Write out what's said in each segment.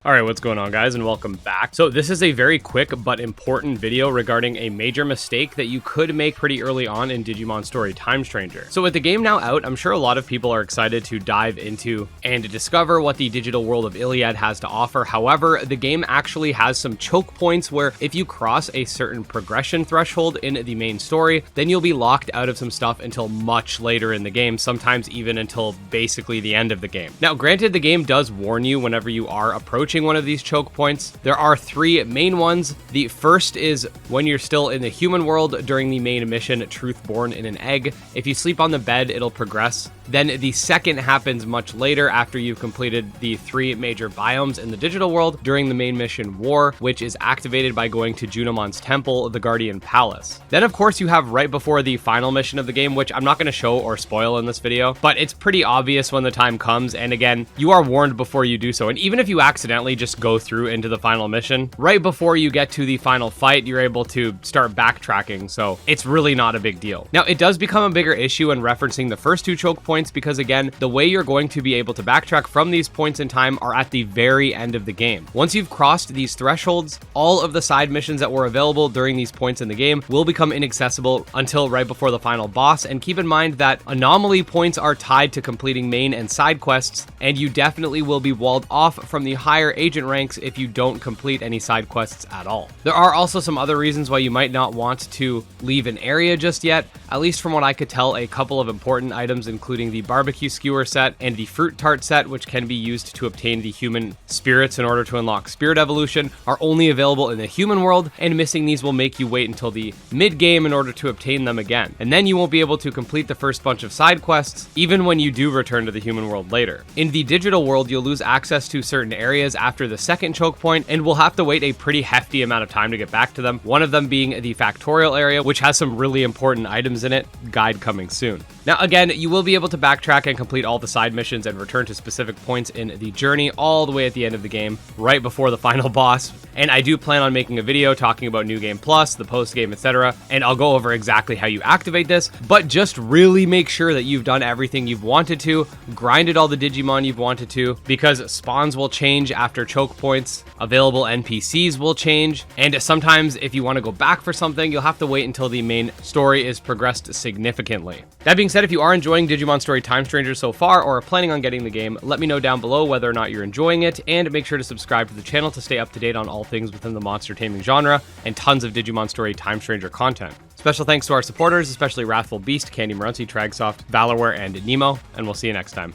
Alright, what's going on, guys, and welcome back. So this is a very quick but important video regarding a major mistake that you could make pretty early on in Digimon Story Time Stranger. So with the game now out, I'm sure a lot of people are excited to dive into and discover what the digital world of Iliad has to offer. However, the game actually has some choke points where if you cross a certain progression threshold in the main story, then you'll be locked out of some stuff until much later in the game, sometimes even until basically the end of the game. Now, granted, the game does warn you whenever you are approaching one of these choke points. There are three main ones. The first is when you're still in the human world during the main mission, Truth Born in an Egg. If you sleep on the bed, it'll progress. Then the second happens much later after you've completed the three major biomes in the digital world during the main mission War, which is activated by going to Junomon's temple, the Guardian Palace. Then, of course, you have right before the final mission of the game, which I'm not going to show or spoil in this video, but it's pretty obvious when the time comes. And again, you are warned before you do so. And even if you accidentally just go through into the final mission, right before you get to the final fight, you're able to start backtracking. So it's really not a big deal. Now, it does become a bigger issue in referencing the first two choke points because, again, the way you're going to be able to backtrack from these points in time are at the very end of the game. Once you've crossed these thresholds, all of the side missions that were available during these points in the game will become inaccessible until right before the final boss. And keep in mind that anomaly points are tied to completing main and side quests, and you definitely will be walled off from the higher agent ranks if you don't complete any side quests at all. There are also some other reasons why you might not want to leave an area just yet. At least from what I could tell, a couple of important items, including the barbecue skewer set and the fruit tart set, which can be used to obtain the human spirits in order to unlock spirit evolution, are only available in the human world, and missing these will make you wait until the mid game in order to obtain them again. And then you won't be able to complete the first bunch of side quests, even when you do return to the human world later. In the digital world, you'll lose access to certain areas after the second choke point, and we'll have to wait a pretty hefty amount of time to get back to them. One of them being the factorial area, which has some really important items in it. Guide coming soon. Now, again, you will be able to backtrack and complete all the side missions and return to specific points in the journey all the way at the end of the game, right before the final boss. And I do plan on making a video talking about New Game Plus, the post game, etc. And I'll go over exactly how you activate this, but just really make sure that you've done everything you've wanted to, grinded all the Digimon you've wanted to, because spawns will change after choke points, available NPCs will change, and sometimes if you want to go back for something, you'll have to wait until the main story is progressed significantly. That being said, if you are enjoying Digimon Story Time Stranger so far or are planning on getting the game, let me know down below whether or not you're enjoying it, and make sure to subscribe to the channel to stay up to date on all things within the monster taming genre and tons of Digimon Story Time Stranger content. Special thanks to our supporters, especially Wrathful Beast, Candy Marunzi, Tragsoft, Valorware, and Nemo, and we'll see you next time.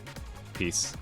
Peace.